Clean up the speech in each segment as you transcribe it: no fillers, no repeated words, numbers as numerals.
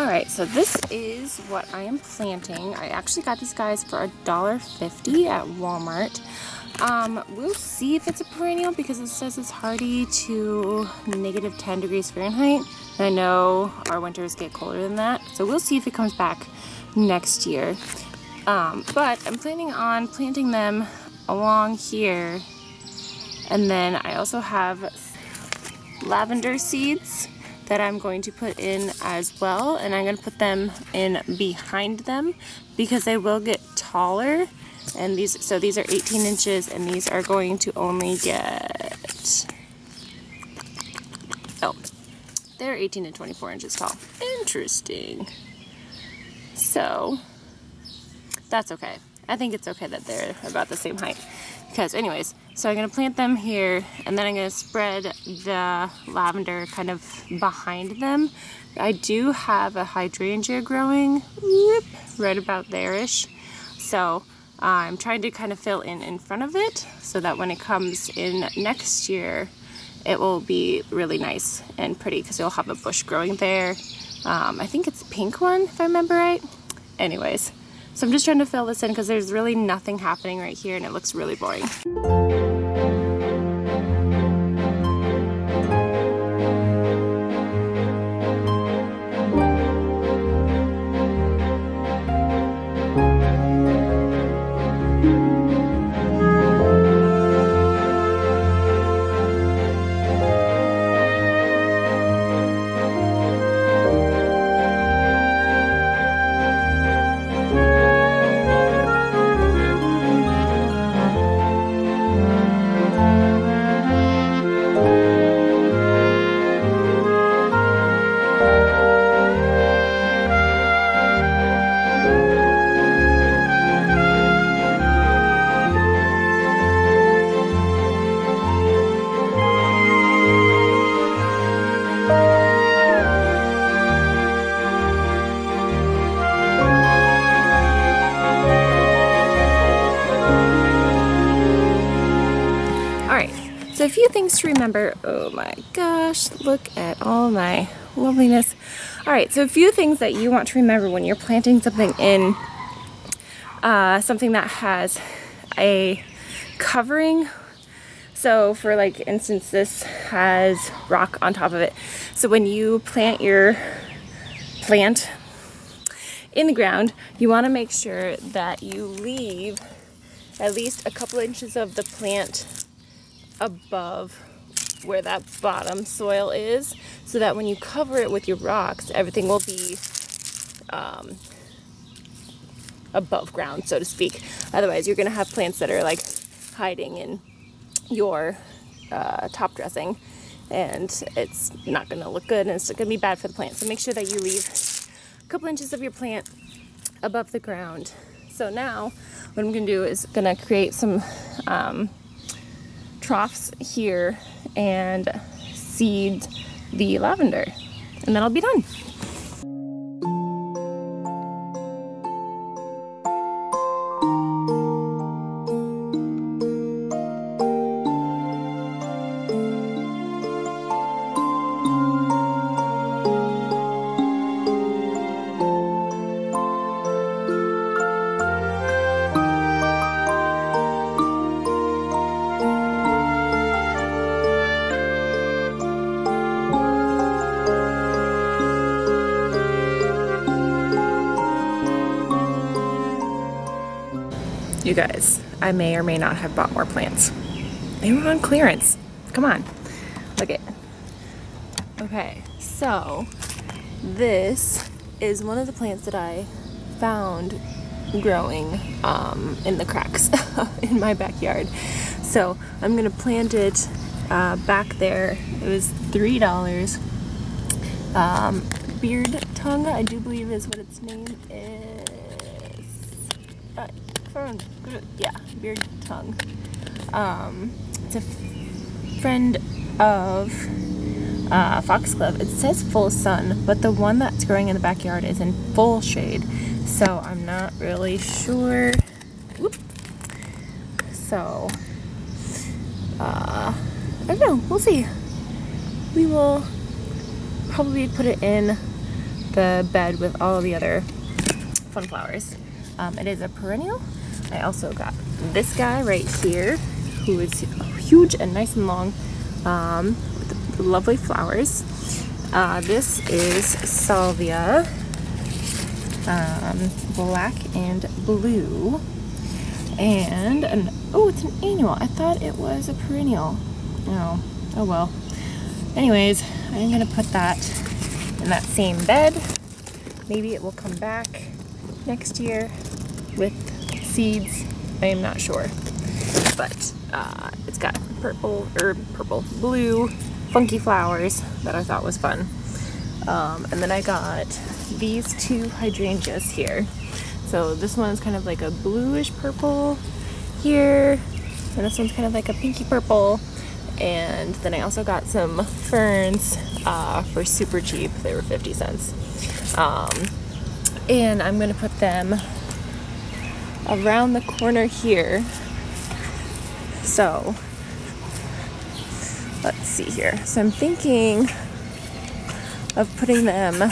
Alright, so this is what I am planting. I actually got these guys for $1.50 at Walmart. We'll see if it's a perennial because it says it's hardy to -10 degrees Fahrenheit. And I know our winters get colder than that, so we'll see if it comes back next year. But I'm planning on planting them along here. And then I also have lavender seeds that I'm going to put in as well, and I'm going to put them in behind them because they will get taller. And these are 18 inches, and these are going to only get, oh, they're 18 to 24 inches tall. Interesting. So that's okay. I think it's okay that they're about the same height. Because anyways, so I'm going to plant them here, and then I'm going to spread the lavender kind of behind them. I do have a hydrangea growing right about there-ish. So I'm trying to kind of fill in front of it so that when it comes in next year, it will be really nice and pretty because it'll have a bush growing there. I think it's a pink one, if I remember right. Anyways. So I'm just trying to fill this in because there's really nothing happening right here and it looks really boring. So a few things to remember. Oh my gosh, look at all my loveliness. All right, so a few things that you want to remember when you're planting something in something that has a covering. So for like instance, this has rock on top of it. So when you plant your plant in the ground, you want to make sure that you leave at least a couple inches of the plant above where that bottom soil is, so that when you cover it with your rocks, everything will be above ground, so to speak. Otherwise, you're gonna have plants that are like hiding in your top dressing, and it's not gonna look good, and it's gonna be bad for the plant. So make sure that you leave a couple inches of your plant above the ground. So now, what I'm gonna do is gonna create some troughs here and seed the lavender, and then I'll be done. You guys, I may or may not have bought more plants. They were on clearance. Come on, look it. Okay, so this is one of the plants that I found growing in the cracks in my backyard. So I'm gonna plant it back there. It was $3. Beard tongue, I do believe is what its name is. Yeah, beard tongue. It's a friend of foxglove. It says full sun, but the one that's growing in the backyard is in full shade, so I'm not really sure. Whoop. So I don't know, we'll see. We will probably put it in the bed with all the other fun flowers. It is a perennial. I also got this guy right here, who is huge and nice and long, with lovely flowers. This is salvia, black and blue, and it's an annual. I thought it was a perennial. Oh well. Anyways, I'm gonna put that in that same bed. Maybe it will come back next year with seeds. I am not sure, but it's got blue, funky flowers that I thought was fun. And then I got these two hydrangeas here. So this one's kind of like a bluish purple here, and this one's kind of like a pinky purple. And then I also got some ferns for super cheap. They were 50 cents. And I'm gonna put them around the corner here. So let's see here. So I'm thinking of putting them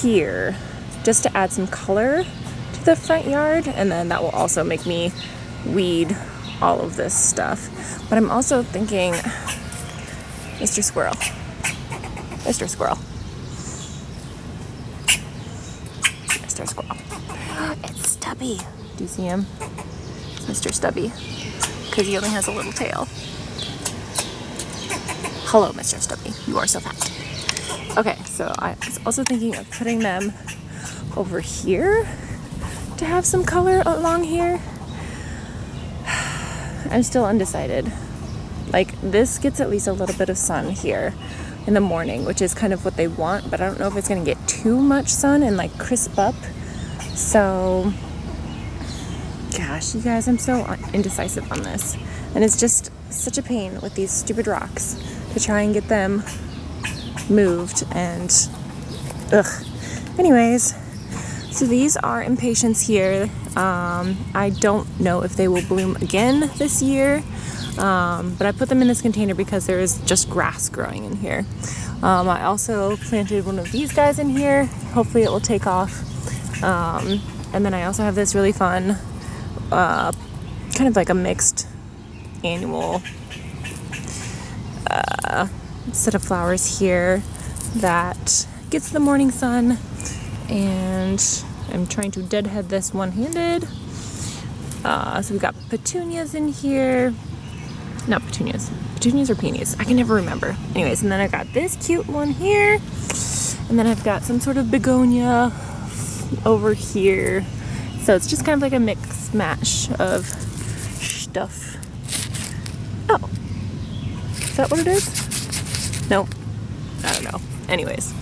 here just to add some color to the front yard, and then that will also make me weed all of this stuff. But I'm also thinking, Mr. Squirrel. Mr. Squirrel. Mr. Squirrel. It's Stubby. Do you see him? It's Mr. Stubby. Because he only has a little tail. Hello, Mr. Stubby. You are so fat. Okay, so I was also thinking of putting them over here to have some color along here. I'm still undecided. Like, this gets at least a little bit of sun here in the morning, which is kind of what they want, but I don't know if it's gonna get too much sun and like crisp up. So, gosh, you guys, I'm so indecisive on this. And it's just such a pain with these stupid rocks to try and get them moved, and ugh. Anyways, so these are impatiens here. I don't know if they will bloom again this year, but I put them in this container because there is just grass growing in here. I also planted one of these guys in here. Hopefully it will take off. And then I also have this really fun, kind of like a mixed annual set of flowers here that gets the morning sun, and I'm trying to deadhead this one-handed. So we've got petunias in here. Not petunias. Petunias or peonies? I can never remember. Anyways, and then I got this cute one here. And then I've got some sort of begonia over here. So it's just kind of like a mix match of stuff. Oh. Is that what it is? No. I don't know. Anyways.